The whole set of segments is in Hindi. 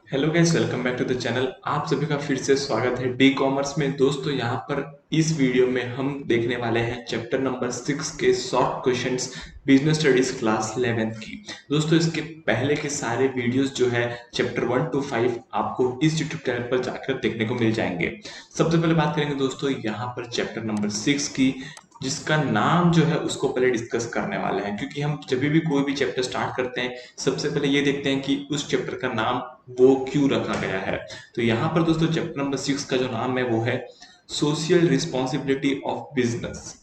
Hello guys, welcome back to the channel. आप सभी का फिर से स्वागत है डी कॉमर्स में। दोस्तों यहाँ पर इस वीडियो में हम देखने वाले हैं चैप्टर नंबर 6 के short questions business studies class 11th की। दोस्तों इसके पहले के सारे वीडियोस जो है चैप्टर 1 to 5 आपको इस यूट्यूब चैनल पर जाकर देखने को मिल जाएंगे। सबसे पहले बात करेंगे दोस्तों यहाँ पर चैप्टर नंबर 6 की, जिसका नाम जो है उसको पहले डिस्कस करने वाले हैं, क्योंकि हम जब भी कोई भी चैप्टर स्टार्ट करते हैं सबसे पहले ये देखते हैं कि उस चैप्टर का नाम वो क्यों रखा गया है। तो यहाँ पर दोस्तों चैप्टर नंबर 6 का जो नाम है वो है सोशल रिस्पॉन्सिबिलिटी ऑफ बिजनेस।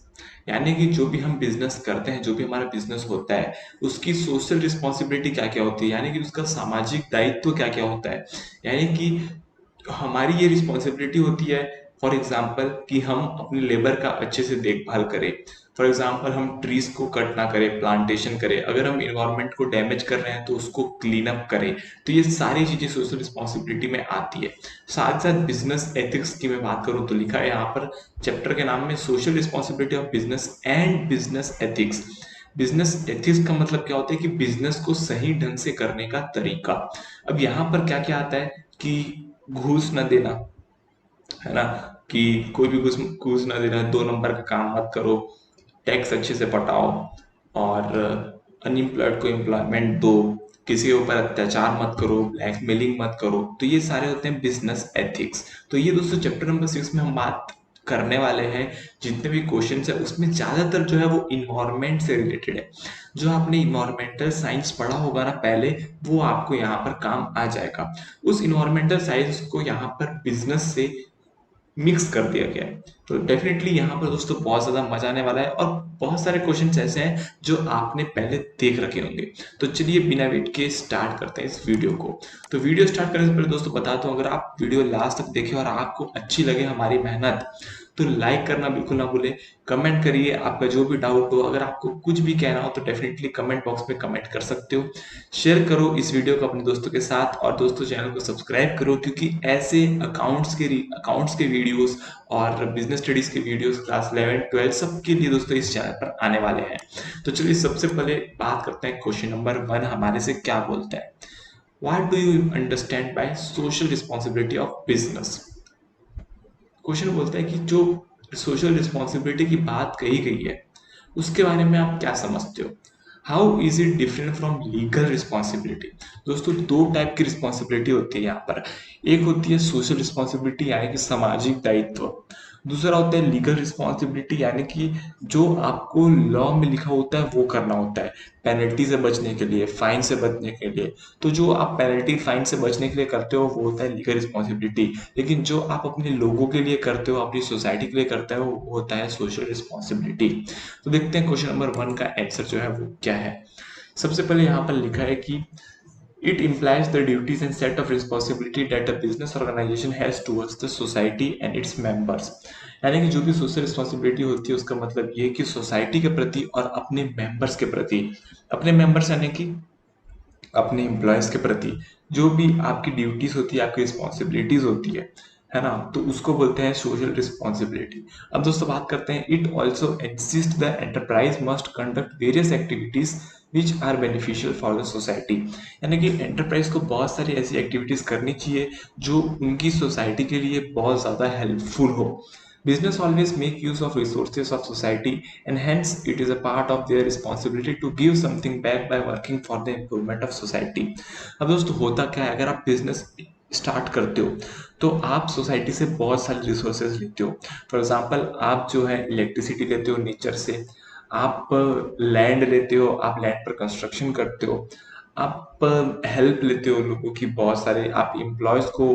यानी कि जो भी हम बिजनेस करते हैं, जो भी हमारा बिजनेस होता है, उसकी सोशल रिस्पॉन्सिबिलिटी क्या क्या होती है, यानी कि उसका सामाजिक दायित्व क्या क्या होता है। यानी कि हमारी ये रिस्पॉन्सिबिलिटी होती है फॉर एग्जाम्पल कि हम अपने लेबर का अच्छे से देखभाल करें। फॉर एग्जाम्पल हम ट्रीज को कट ना करें, प्लांटेशन करें। अगर हम इन्वायरमेंट को डैमेज कर रहे हैं तो उसको क्लीन अप करें। तो ये सारी चीजें सोशल रिस्पॉन्सिबिलिटी में आती है। साथ साथ बिजनेस एथिक्स की मैं बात करूं तो लिखा है यहाँ पर चैप्टर के नाम में social responsibility of business and business ethics. Business ethics का मतलब क्या होता है कि बिजनेस को सही ढंग से करने का तरीका। अब यहाँ पर क्या क्या आता है कि घूस न देना, है ना, कि कोई भी घूस घूस ना देना, 2 नंबर का काम मत करो, टैक्स अच्छे से पटाओ, और अनएम्प्लॉयड को एम्प्लॉयमेंट दो, किसी के ऊपर अत्याचार मत करो, ब्लैकमेलिंग मत करो। तो ये सारे होते हैं बिजनेस एथिक्स। तो ये दोस्तों चैप्टर नंबर 6 में हम बात करने वाले हैं। जितने भी क्वेश्चंस है उसमें ज्यादातर जो है वो इन्वायरमेंट से रिलेटेड है। जो आपने इन्वायरमेंटल साइंस पढ़ा होगा ना पहले, वो आपको यहाँ पर काम आ जाएगा। उस इन्वायरमेंटल साइंस को यहाँ पर बिजनेस से मिक्स कर दिया गया है। तो डेफिनेटली यहाँ पर दोस्तों बहुत ज्यादा मजा आने वाला है, और बहुत सारे क्वेश्चंस ऐसे हैं जो आपने पहले देख रखे होंगे। तो चलिए बिना वेट के स्टार्ट करते हैं इस वीडियो को। तो वीडियो स्टार्ट करने से पहले दोस्तों बता दूं, अगर आप वीडियो लास्ट तक देखें और आपको अच्छी लगे हमारी मेहनत, तो लाइक करना बिल्कुल ना भूलें। कमेंट करिए आपका जो भी डाउट हो। अगर आपको कुछ भी कहना हो तो डेफिनेटली कमेंट बॉक्स में कमेंट कर सकते हो। शेयर करो इस वीडियो को अपने दोस्तों के साथ, और दोस्तों चैनल को सब्सक्राइब करो, क्योंकि ऐसे अकाउंट्स के वीडियोस और बिजनेस स्टडीज के वीडियोस क्लास 11 12 सबके लिए दोस्तों इस चैनल पर आने वाले हैं। तो चलिए सबसे पहले बात करते हैं, क्वेश्चन नंबर 1 हमारे से क्या बोलता है। What do you understand by social responsibility of business. Question बोलता है कि जो सोशल रिस्पॉन्सिबिलिटी की बात कही गई है उसके बारे में आप क्या समझते हो। How is it different from legal responsibility. दोस्तों दो टाइप की रिस्पॉन्सिबिलिटी होती है यहाँ पर। एक होती है सोशल रिस्पॉन्सिबिलिटी यानी कि सामाजिक दायित्व। दूसरा होता है लीगल रिस्पॉन्सिबिलिटी, यानी कि जो आपको लॉ में लिखा होता है वो करना होता है, पेनल्टी से बचने के लिए, फाइन से बचने के लिए। तो जो आप पेनल्टी फाइन से बचने के लिए करते हो वो होता है लीगल रिस्पॉन्सिबिलिटी। लेकिन जो आप अपने लोगों के लिए करते हो, अपनी सोसाइटी के लिए करते हो, वो होता है सोशल रिस्पॉन्सिबिलिटी। तो देखते हैं क्वेश्चन नंबर 1 का आंसर जो है वो क्या है। सबसे पहले यहाँ पर लिखा है कि it implies the duties and set of responsibility that a business organization has towards the society and its members। यानी कि जो भी सोशल रिस्पॉन्सिबिलिटी होती है उसका मतलब ये है कि सोसाइटी के प्रति और अपने मेंबर्स के प्रति, अपने मेंबर्स यानी कि अपने एम्प्लॉयज के प्रति जो भी आपकी ड्यूटीज होती है, आपकी रिस्पॉन्सिबिलिटीज होती है ना, तो उसको बोलते हैं सोशल रिस्पॉन्सिबिलिटी। अब दोस्तों बात करते हैं, it also exist the enterprise must conduct various activities which are beneficial for the society. यानी कि एंटरप्राइज को बहुत सारी ऐसी एक्टिविटीज करनी चाहिए जो उनकी सोसाइटी के लिए बहुत ज़्यादा हेल्पफुल हो। Business always make use of resources of society, and hence it is a part of their responsibility to give something back by working for the improvement of society। अब दोस्तों होता क्या है, अगर आप बिजनेस स्टार्ट करते हो तो आप सोसाइटी से बहुत सारे रिसोर्सेज लेते हो। फॉर एग्जांपल आप जो है इलेक्ट्रिसिटी लेते हो नेचर से, आप लैंड लेते हो, आप लैंड पर कंस्ट्रक्शन करते हो, आप हेल्प लेते हो लोगों की बहुत सारे, आप एम्प्लॉयज को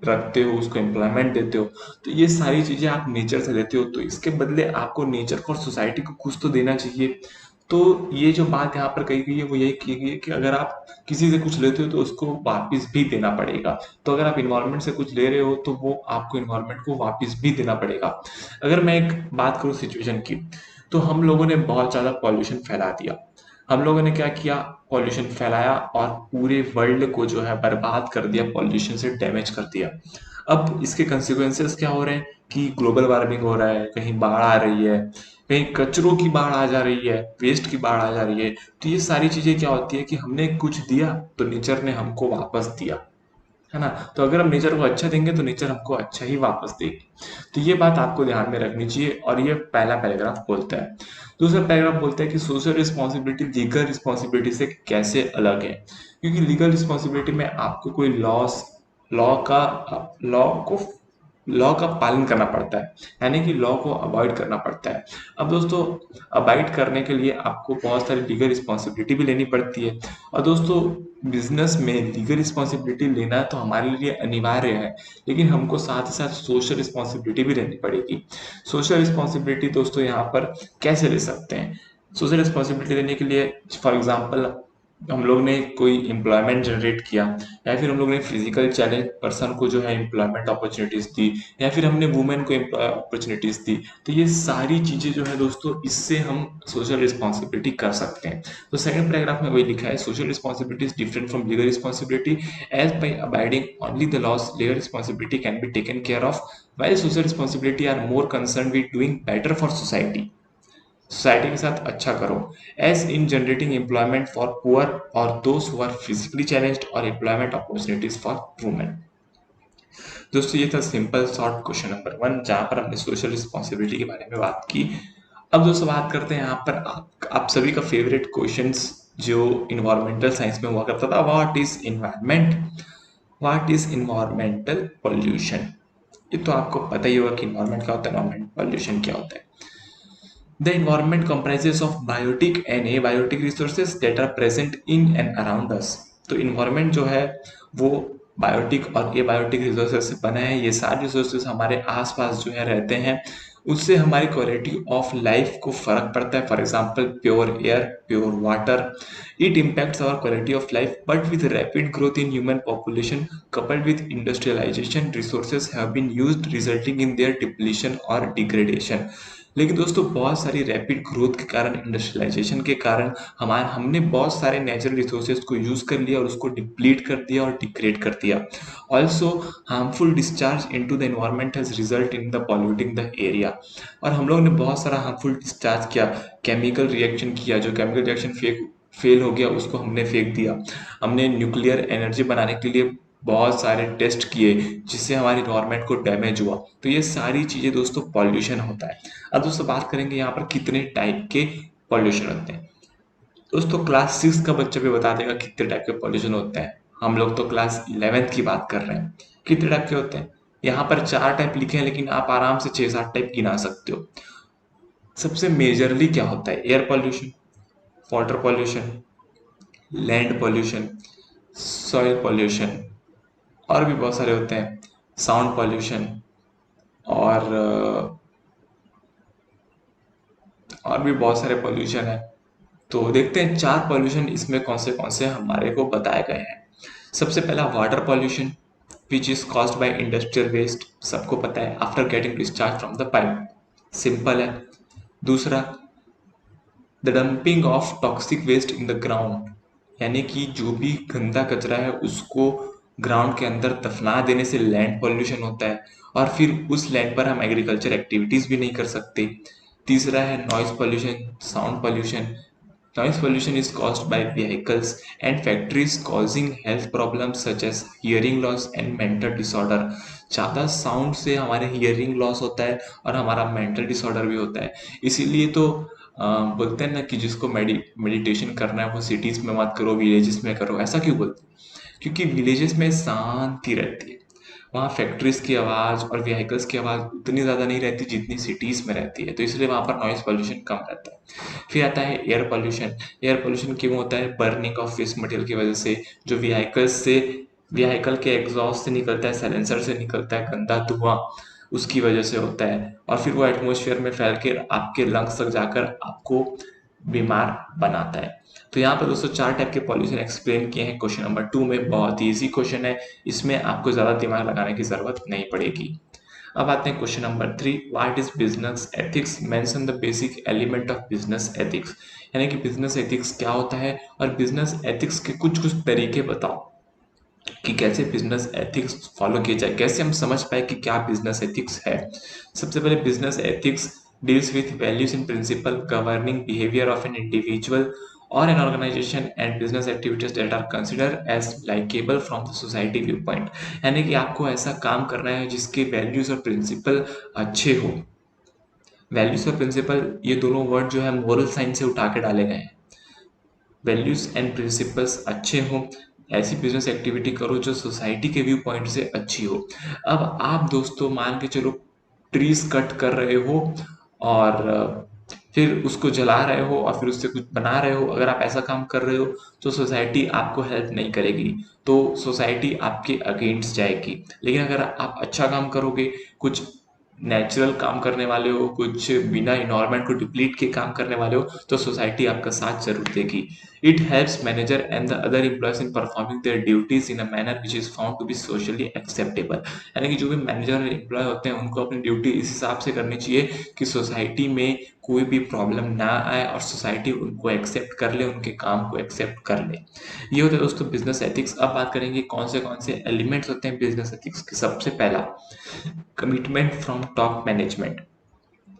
रखते हो, उसको एम्प्लॉयमेंट देते हो। तो ये सारी चीजें आप नेचर से लेते हो, तो इसके बदले आपको नेचर को और सोसाइटी को कुछ तो देना चाहिए। तो ये जो बात यहाँ पर कही गई है वो यही की गई है कि अगर आप किसी से कुछ लेते हो तो उसको वापस भी देना पड़ेगा। तो अगर आप इन्वायरमेंट से कुछ ले रहे हो तो वो आपको इन्वायरमेंट को वापस भी देना पड़ेगा। अगर मैं एक बात करूँ सिचुएशन की, तो हम लोगों ने बहुत ज्यादा पॉल्यूशन फैला दिया। हम लोगों ने क्या किया, पॉल्यूशन फैलाया और पूरे वर्ल्ड को जो है बर्बाद कर दिया, पॉल्यूशन से डैमेज कर दिया। अब इसके कंसिक्वेंसेस क्या हो रहे हैं कि ग्लोबल वार्मिंग हो रहा है, कहीं बाढ़ आ रही है, कहीं कचरों की बाढ़ आ जा रही है, वेस्ट की बाढ़ आ जा रही है। तो ये सारी चीजें क्या होती है कि हमने कुछ दिया तो नेचर ने हमको वापस दिया। है ना। तो अगर हम नेचर को अच्छा देंगे तो नेचर हमको अच्छा ही वापस देगी। तो ये बात आपको ध्यान में रखनी चाहिए, और ये पहला पैराग्राफ बोलता है। दूसरा पैराग्राफ बोलता है कि सोशल रिस्पॉन्सिबिलिटी लीगल रिस्पॉन्सिबिलिटी से कैसे अलग है, क्योंकि लीगल रिस्पॉन्सिबिलिटी में आपको कोई लॉ का लॉ को लॉ का पालन करना पड़ता है, यानी कि लॉ को अवॉइड करना पड़ता है। अब दोस्तों, अवॉइड करने के लिए आपको बहुत सारी लीगल रिस्पॉन्सिबिलिटी भी लेनी पड़ती है। और दोस्तों, बिजनेस में लीगल रिस्पॉन्सिबिलिटी लेना तो हमारे लिए अनिवार्य है, लेकिन हमको साथ ही साथ सोशल रिस्पॉन्सिबिलिटी भी लेनी पड़ेगी। सोशल रिस्पॉन्सिबिलिटी दोस्तों यहाँ पर कैसे ले सकते हैं? सोशल रिस्पॉन्सिबिलिटी लेने के लिए फॉर एग्जांपल हम लोग ने कोई एम्प्लॉयमेंट जनरेट किया, या फिर हम लोग ने फिजिकल चैलेंज पर्सन को जो है एम्प्लॉयमेंट अपॉर्चुनिटीज दी, या फिर हमने वुमेन को अपॉर्चुनिटीज दी। तो ये सारी चीजें जो है दोस्तों, इससे हम सोशल रिस्पॉन्सिबिलिटी कर सकते हैं। तो सेकंड पैराग्राफ में वही लिखा है, social responsibility is different from legal responsibility as by abiding only the laws legal responsibility can be taken care of, while social responsibility are more concerned with doing better for society के साथ अच्छा करो, as in generating employment for poor और दोस्त हु आर फिजिकली चैलेंज्ड, और एम्प्लॉयमेंट अपॉर्चुनिटीज फॉर वुमेन। दोस्तों, ये था सिंपल शॉर्ट क्वेश्चन नंबर 1, जहां पर हमने सोशल रिस्पॉन्सिबिलिटी के बारे में बात की। अब दोस्तों बात करते हैं यहाँ पर आप सभी का फेवरेट क्वेश्चंस जो इन्वायरमेंटल साइंस में हुआ करता था, what is environment, what is environmental pollution. ये तो आपको पता ही होगा कि इन्वायरमेंट क्या होता है, इन्वायरमेंट पॉल्यूशन क्या होता है। The environment comprises of biotic and abiotic resources that are present in and around us। तो environment जो है वो बायोटिक और एबायोटिक रिसोर्सेज से बना है। ये सारे रिसोर्सेज हमारे आसपास जो है रहते हैं, उससे हमारी क्वालिटी ऑफ लाइफ को फर्क पड़ता है। For example, pure air, pure water, it impacts our quality of life, but with rapid growth in human population coupled with industrialization, resources have been used resulting in their depletion और degradation। लेकिन दोस्तों, बहुत सारी रैपिड ग्रोथ के कारण, इंडस्ट्रियलाइजेशन के कारण हमने बहुत सारे नेचुरल रिसोर्सेज को यूज कर लिया और उसको डिप्लीट कर दिया और डिग्रेड कर दिया। Also harmful discharge into the environment has result in the polluting the area. और हम लोग ने बहुत सारा हार्मफुल डिस्चार्ज किया, केमिकल रिएक्शन किया, जो केमिकल रिएक्शन फेल हो गया उसको हमने फेंक दिया। हमने न्यूक्लियर एनर्जी बनाने के लिए बहुत सारे टेस्ट किए, जिससे हमारे इन्वायरमेंट को डैमेज हुआ। तो ये सारी चीजें दोस्तों पॉल्यूशन होता है। अब दोस्तों बात करेंगे यहाँ पर कितने टाइप के पॉल्यूशन होते हैं। दोस्तों, क्लास 6 का बच्चा भी बता देगा कितने टाइप के पॉल्यूशन होते हैं। हम लोग तो क्लास 11th की बात कर रहे हैं। कितने टाइप के होते हैं? यहाँ पर 4 टाइप लिखे हैं, लेकिन आप आराम से 6-7 टाइप गिना सकते हो। सबसे मेजरली क्या होता है? Air pollution, water pollution, land pollution, soil pollution, और भी बहुत सारे होते हैं, साउंड पॉल्यूशन, और भी बहुत सारे पॉल्यूशन है। तो देखते हैं 4 पॉल्यूशन इसमें कौन से हमारे को बताए गए हैं। सबसे पहला water pollution, which is caused by industrial waste. सबको पता है, after getting discharge from the pipe, simple है। दूसरा, the dumping of toxic waste in the ground, यानी कि जो भी गंदा कचरा है उसको ग्राउंड के अंदर दफना देने से लैंड पॉल्यूशन होता है, और फिर उस लैंड पर हम एग्रीकल्चर एक्टिविटीज भी नहीं कर सकते। तीसरा है noise pollution, sound pollution. Noise pollution is caused by vehicles and factories causing health problems such as hearing loss and mental disorder। ज़्यादा साउंड से हमारे हियरिंग लॉस होता है और हमारा मेंटल डिसऑर्डर भी होता है। इसीलिए तो बोलते हैं ना कि जिसको मेडिटेशन करना है वो सिटीज़ में मत करो, विलेजेस में करो। ऐसा क्यों बोलते हैं? क्योंकि विलेजेस में शांति रहती है, वहाँ फैक्ट्रीज की आवाज़ और व्हीकल्स की आवाज़ उतनी ज़्यादा नहीं रहती जितनी सिटीज़ में रहती है, तो इसलिए वहाँ पर नॉइज़ पॉल्यूशन कम रहता है। फिर आता है एयर पॉल्यूशन। एयर पॉल्यूशन क्यों होता है? बर्निंग ऑफ वेस्ट मटेरियल की वजह से, जो व्हीकल के एग्जॉस्ट से निकलता है, साइलेंसर से निकलता है गंदा धुआं, उसकी वजह से होता है, और फिर वो एटमोसफियर में फैल के आपके लंग्स तक जाकर आपको बीमार बनाता है। तो यहाँ पर दोस्तों 4 टाइप के पॉल्यूशन एक्सप्लेन किए हैं क्वेश्चन नंबर 2 में। बहुत ही ईजी क्वेश्चन है, इसमें आपको ज़्यादा दिमाग लगाने की ज़रूरत नहीं पड़ेगी। अब आते हैं question number 3, what is business ethics, mention the basic element of business ethics. यानी कि बिजनेस एथिक्स क्या होता है, और बिजनेस एथिक्स के कुछ तरीके बताओ कि कैसे बिजनेस एथिक्स फॉलो किए जाए, कैसे हम समझ पाए कि क्या बिजनेस एथिक्स है। सबसे पहले, business ethics deals with values and principle governing behaviour of an individual or an organization and business activities that are considered as likable from the society viewpoint। यानी कि आपको ऐसा काम करना है जिसके वैल्यूज और प्रिंसिपल अच्छे हो। वैल्यूज और प्रिंसिपल ये दोनों वर्ड जो है मोरल साइंस से उठा के डाले गए हैं। वैल्यूज एंड प्रिंसिपल्स अच्छे हों, ऐसी बिजनेस एक्टिविटी करो जो सोसाइटी के व्यू पॉइंट से अच्छी हो। अब आप दोस्तों मान के चलो ट्रीज कट कर रहे हो और फिर उसको जला रहे हो और फिर उससे कुछ बना रहे हो। अगर आप ऐसा काम कर रहे हो तो सोसाइटी आपको हेल्प नहीं करेगी, तो सोसाइटी आपके अगेंस्ट जाएगी। लेकिन अगर आप अच्छा काम करोगे, कुछ नेचुरल काम करने वाले हो, कुछ बिना इन्वायरमेंट को डिप्लीट के काम करने वाले हो, तो सोसाइटी आपका साथ जरूर देगी। It helps manager and the other employees in performing their duties in a manner which is found to be socially acceptable. यानी कि जो भी मैनेजर और एम्प्लॉय होते हैं उनको अपनी ड्यूटी इस हिसाब से करनी चाहिए कि सोसाइटी में कोई भी प्रॉब्लम ना आए और सोसाइटी उनको एक्सेप्ट कर ले, उनके काम को एक्सेप्ट कर ले। ये होता है दोस्तों बिजनेस एथिक्स। अब बात करेंगे कौन से एलिमेंट्स होते हैं बिजनेस एथिक्स के। सबसे पहला, कमिटमेंट फ्रॉम टॉप मैनेजमेंट।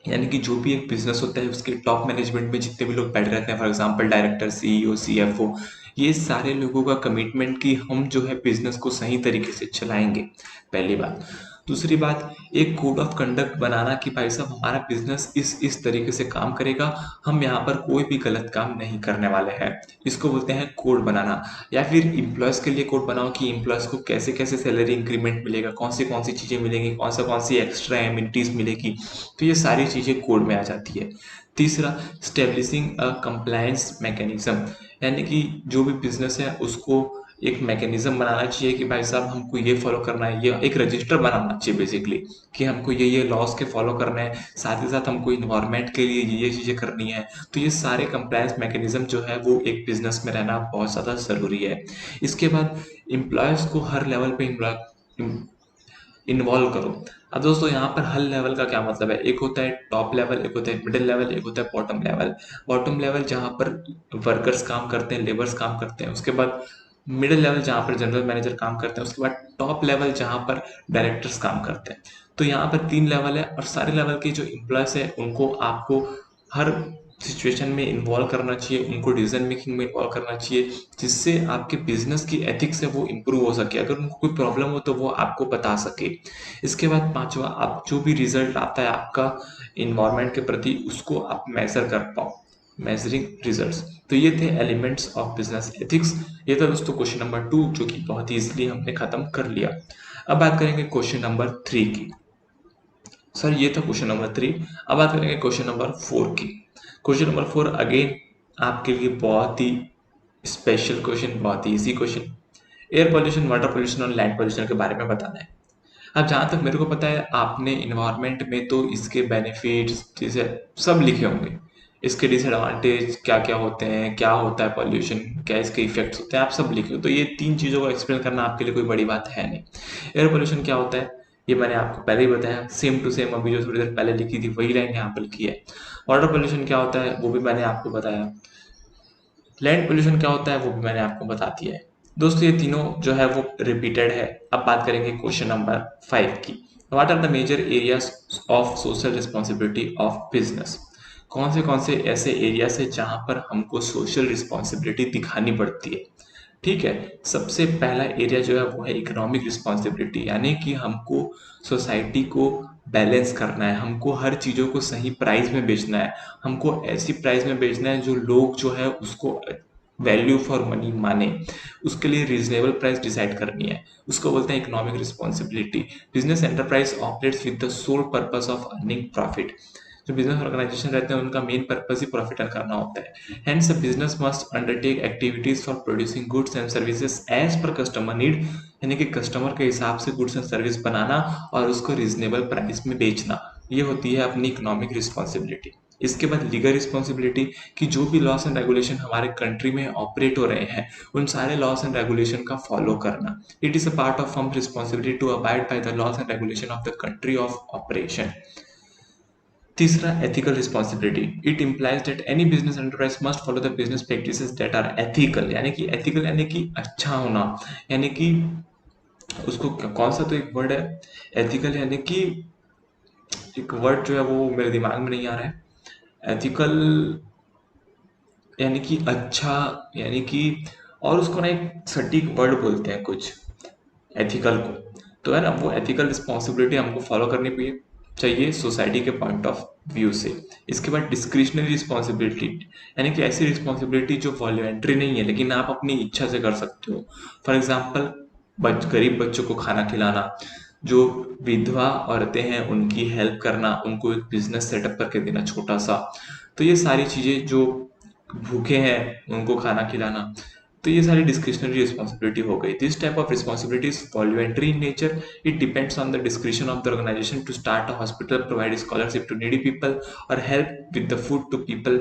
यानी कि जो भी एक बिजनेस होता है उसके टॉप मैनेजमेंट में जितने भी लोग बैठे रहते हैं, for example director, CEO, CFO, ये सारे लोगों का कमिटमेंट कि हम जो है बिजनेस को सही तरीके से चलाएंगे, पहली बात। दूसरी बात, एक कोड ऑफ कंडक्ट बनाना कि भाई साहब हमारा बिजनेस इस तरीके से काम करेगा, हम यहाँ पर कोई भी गलत काम नहीं करने वाले हैं। इसको बोलते हैं कोड बनाना। या फिर इम्प्लॉयज़ के लिए कोड बनाओ कि इम्प्लॉयज़ को कैसे कैसे सैलरी इंक्रीमेंट मिलेगा, कौन सी चीज़ें मिलेंगी, कौन सी एक्स्ट्रा एमिनिटीज़ मिलेगी। तो ये सारी चीज़ें कोड में आ जाती है। तीसरा, स्टेब्लिशिंग अ कंप्लायंस मैकेनिज्म। यानी कि जो भी बिजनेस है उसको एक मैकेनिज्म बनाना चाहिए कि भाई साहब हमको ये फॉलो करना है, ये एक रजिस्टर बनाना चाहिए बेसिकली कि हमको ये लॉज के फॉलो करना है, साथ ही साथ हमको इन्वायरमेंट के लिए ये चीज़ें करनी है। तो ये सारे कंप्लायंस मैकेनिज्म जो है वो एक बिजनेस में रहना बहुत ज़्यादा ज़रूरी है। इसके बाद एम्प्लॉयज़ को हर लेवल पे इन्वॉल्व करो। अब दोस्तों यहाँ पर हर लेवल का क्या मतलब है, एक होता है टॉप लेवल, एक होता है मिडिल लेवल, एक होता है बॉटम लेवल। बॉटम लेवल जहाँ पर वर्कर्स काम करते हैं, लेबर्स काम करते हैं। उसके बाद मिडिल लेवल जहाँ पर जनरल मैनेजर काम करते हैं। उसके बाद टॉप लेवल जहाँ पर डायरेक्टर्स काम करते हैं। तो यहाँ पर 3 लेवल है और सारे लेवल के जो एम्प्लॉयज है उनको आपको हर सिचुएशन में इन्वॉल्व करना चाहिए, उनको डिसीजन मेकिंग में इन्वॉल्व करना चाहिए, जिससे आपके बिजनेस की एथिक्स है वो इम्प्रूव हो सके। अगर उनको कोई प्रॉब्लम हो तो वो आपको बता सके। इसके बाद पांचवा, आप जो भी रिजल्ट आता है आपका इन्वायरमेंट के प्रति, उसको आप मेजर कर पाओ, मेजरिंग रिजल्ट्स। तो ये the elements of business ethics. ये था दोस्तों क्वेश्चन नंबर 2 जो कि बहुत ही इजीली हमने खत्म कर लिया। अब बात करेंगे क्वेश्चन नंबर 3 की। सर ये था क्वेश्चन नंबर 3। अब बात करेंगे क्वेश्चन नंबर 4 की। क्वेश्चन नंबर 4 अगेन आपके लिए बहुत ही स्पेशल क्वेश्चन, बहुत ही easy question. Air pollution, water pollution और लैंड पोल्यूशन के बारे में बताना है। अब जहाँ तक मेरे को पता है आपने इन्वायरमेंट में तो इसके बेनिफिट्स जैसे सब लिखे होंगे, इसके डिसएडवांटेज क्या क्या होते हैं, क्या होता है पॉल्यूशन, क्या इसके इफेक्ट्स होते हैं, आप सब लिखे हो। तो ये 3 चीज़ों को एक्सप्लेन करना आपके लिए कोई बड़ी बात है नहीं। एयर पोल्यूशन क्या होता है ये मैंने आपको पहले ही बताया, सेम टू सेम अभी जो थोड़ी देर पहले लिखी थी वही लाइन यहाँ पर लिखी है। वाटर पोल्यूशन क्या होता है वो भी मैंने आपको बताया। लैंड पोल्यूशन क्या होता है वो भी मैंने आपको बता दिया है। दोस्तों ये तीनों जो है वो रिपीटेड है। अब बात करेंगे क्वेश्चन नंबर 5 की। What are the major areas of social responsibility of business. कौन से ऐसे एरियाज है जहां पर हमको सोशल रिस्पॉन्सिबिलिटी दिखानी पड़ती है। ठीक है, सबसे पहला एरिया जो है वो है इकोनॉमिक रिस्पॉन्सिबिलिटी। यानी कि हमको सोसाइटी को बैलेंस करना है, हमको हर चीज़ों को सही प्राइस में बेचना है, हमको ऐसी प्राइस में बेचना है जो लोग जो है उसको वैल्यू फॉर मनी माने, उसके लिए रीजनेबल प्राइस डिसाइड करनी है, उसको बोलते हैं economic responsibility. Business enterprise operates with the sole purpose of earning profit. जो बिजनेस ऑर्गेनाइजेशन रहते हैं उनका मेन पर्पस ही प्रॉफिट अर्न करना होता है। Hence a business must undertake activities for producing goods and services as per customer need. यानी कि कस्टमर के हिसाब से गुड्स एंड सर्विस बनाना और उसको रीजनेबल प्राइस में बेचना, ये होती है अपनी इकोनॉमिक रिस्पॉन्सिबिलिटी। इसके बाद लीगल रिस्पॉन्सिबिलिटी कि जो भी लॉस एंड रेगुलेशन हमारे कंट्री में ऑपरेट हो रहे हैं उन सारे लॉस एंड रेगुलेशन का फॉलो करना। It is a part of firm responsibility to abide by the laws and regulation of the country of operation. तीसरा, ethical responsibility. It implies that any business enterprise must follow the business practices that are ethical. यानी कि एथिकल यानी कि अच्छा होना, यानी कि उसको कौन सा तो एक वर्ड है एथिकल, यानी कि एक वर्ड जो है वो मेरे दिमाग में नहीं आ रहा है। एथिकल यानी कि अच्छा, यानी कि, और उसको ना एक सटीक वर्ड बोलते हैं कुछ, एथिकल को, तो है ना, वो एथिकल रिस्पॉन्सिबिलिटी हमको फॉलो करनी चाहिए सोसाइटी के पॉइंट ऑफ व्यू से। इसके बाद डिस्क्रिशनरी रिस्पॉन्सिबिलिटी, यानी कि ऐसी रिस्पॉन्सिबिलिटी जो वॉलंटरी नहीं है लेकिन आप अपनी इच्छा से कर सकते हो। फॉर एग्जाम्पल, गरीब बच्चों को खाना खिलाना, जो विधवा औरतें हैं उनकी हेल्प करना, उनको एक बिजनेस सेटअप करके देना छोटा सा। तो ये सारी चीज़ें, जो भूखे हैं उनको खाना खिलाना, तो ये सारी डिस्क्रिशनरी रिस्पॉन्सिबिलिटी हो गई। This type of responsibility is voluntary in nature. It depends on the discretion of the organization to start a hospital, provide scholarship to needy people, और help with the food to people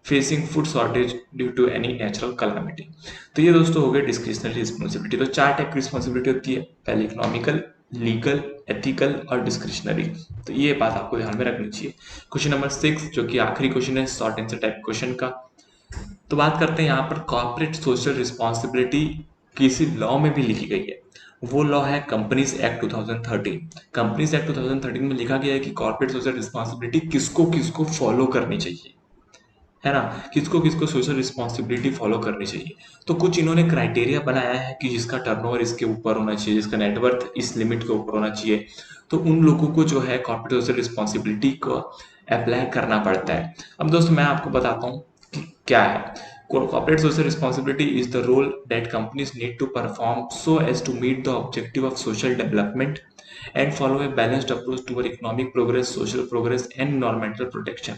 facing food shortage due to any natural calamity. तो ये दोस्तों हो गए डिस्क्रिशनरी रिस्पॉन्सिबिलिटी। तो 4 टाइप की रिस्पॉन्सिबिलिटी होती है, पहले इकोनॉमिकल, लीगल, एथिकल और डिस्क्रिशनरी। तो ये बात आपको ध्यान में रखनी चाहिए। क्वेश्चन नंबर 6, जो कि आखिरी क्वेश्चन है शॉर्ट आंसर टाइप क्वेश्चन का, तो बात करते हैं यहाँ पर कॉर्पोरेट सोशल रिस्पॉन्सिबिलिटी किसी लॉ में भी लिखी गई है। वो लॉ है कंपनीज एक्ट 2013। कंपनीज एक्ट 2013 में लिखा गया है कि कॉर्पोरेट सोशल रिस्पॉन्सिबिलिटी किसको किसको फॉलो करनी चाहिए, है ना, किसको किसको सोशल रिस्पॉन्सिबिलिटी फॉलो करनी चाहिए। तो कुछ इन्होंने क्राइटेरिया बनाया है कि जिसका टर्नओवर इसके ऊपर होना चाहिए, जिसका नेटवर्थ इस लिमिट के ऊपर होना चाहिए, तो उन लोगों को जो है कॉर्पोरेट सोशल रिस्पॉन्सिबिलिटी को अप्लाई करना पड़ता है। अब दोस्तों मैं आपको बताता हूँ कि क्या है। Corporate social responsibility is the role that companies need to perform so as to meet the objective of social development and follow a balanced approach toward economic progress, social progress and environmental protection.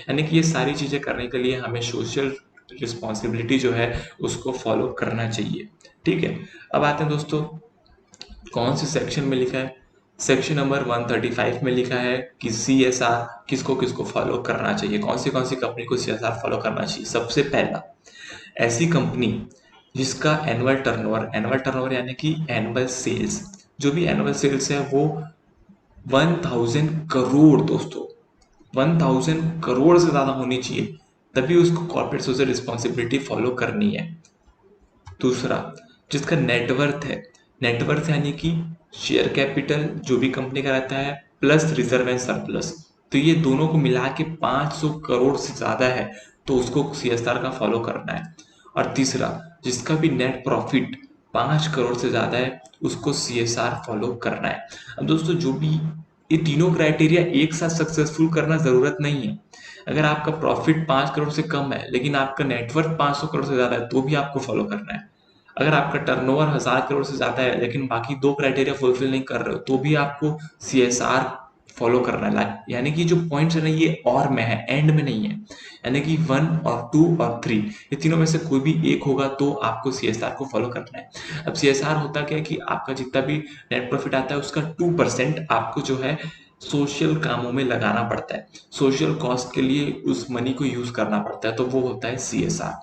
यानी कि ये सारी चीजें करने के लिए हमें सोशल रिस्पॉन्सिबिलिटी जो है उसको फॉलो करना चाहिए। ठीक है, अब आते हैं दोस्तों कौन से सेक्शन में लिखा है। सेक्शन नंबर 135 में लिखा है कि CSR किसको किसको फॉलो करना चाहिए, कौन सी कंपनी को CSR फॉलो करना चाहिए। सबसे पहला, ऐसी कंपनी जिसका एनुअल टर्नओवर यानी कि एनुअल सेल्स, जो भी एनुअल सेल्स है वो 1000 करोड़ दोस्तों, 1000 करोड़ से ज्यादा होनी चाहिए, तभी उसको कॉर्पोरेट सोशल रिस्पॉन्सिबिलिटी फॉलो करनी है। दूसरा, जिसका नेटवर्थ है, नेटवर्थ यानी कि शेयर कैपिटल जो भी कंपनी का रहता है प्लस रिजर्व एंड सरप्लस, तो ये दोनों को मिला के 500 करोड़ से ज्यादा है, तो उसको CSR का फॉलो करना है। और तीसरा, जिसका भी नेट प्रॉफिट 5 करोड़ से ज्यादा है उसको CSR फॉलो करना है। अब दोस्तों जो भी ये तीनों क्राइटेरिया एक साथ सक्सेसफुल करना जरूरत नहीं है। अगर आपका प्रॉफिट 5 करोड़ से कम है लेकिन आपका नेटवर्थ 500 करोड़ से ज्यादा है तो भी आपको फॉलो करना है। अगर आपका टर्नओवर 1000 करोड़ से ज्यादा है लेकिन बाकी 2 क्राइटेरिया फुलफिल नहीं कर रहे हो तो भी आपको CSR फॉलो करना है। यानी कि जो पॉइंट्स है ना ये और में है, एंड में नहीं है। यानी कि 1 और 2 और 3 ये तीनों में से कोई भी एक होगा तो आपको CSR को फॉलो करना है। अब CSR होता क्या है कि आपका जितना भी नेट प्रॉफिट आता है उसका 2% आपको जो है सोशल कामों में लगाना पड़ता है, सोशल कॉस्ट के लिए उस मनी को यूज करना पड़ता है, तो वो होता है CSR।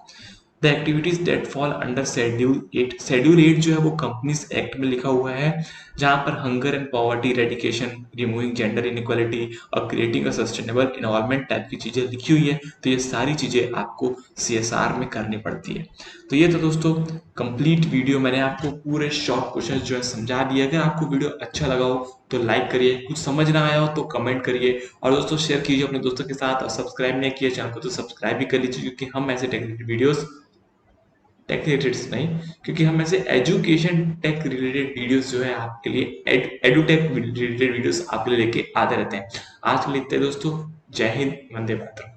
The activities that fall under schedule 8, schedule 8 जो है वो कंपनीज एक्ट में लिखा हुआ है, जहां पर hunger and poverty eradication, removing gender inequality और creating a sustainable environment type की चीजें लिखी हुई है। तो ये सारी चीजें आपको CSR में करनी पड़ती है। तो ये तो दोस्तों कंप्लीट वीडियो मैंने आपको पूरे शॉर्ट क्वेश्चन जो है समझा दिए। अगर आपको वीडियो अच्छा लगा हो तो लाइक करिए, कुछ समझ ना आया हो तो कमेंट करिए, और दोस्तों शेयर कीजिए अपने दोस्तों के साथ, और सब्सक्राइब नहीं किया चैनल को तो सब्सक्राइब भी कर लीजिए, क्योंकि हम ऐसे टेक्निकल वीडियोस, टेक रिलेटेड नहीं, क्योंकि हम ऐसे एजुकेशन टेक रिलेटेड वीडियोस जो है आपके लिए एडुटेक रिलेटेड वीडियोस आपके लिए लेके आते रहते हैं। आज के लिए इतना ही दोस्तों, जय हिंद, वंदे मातरम।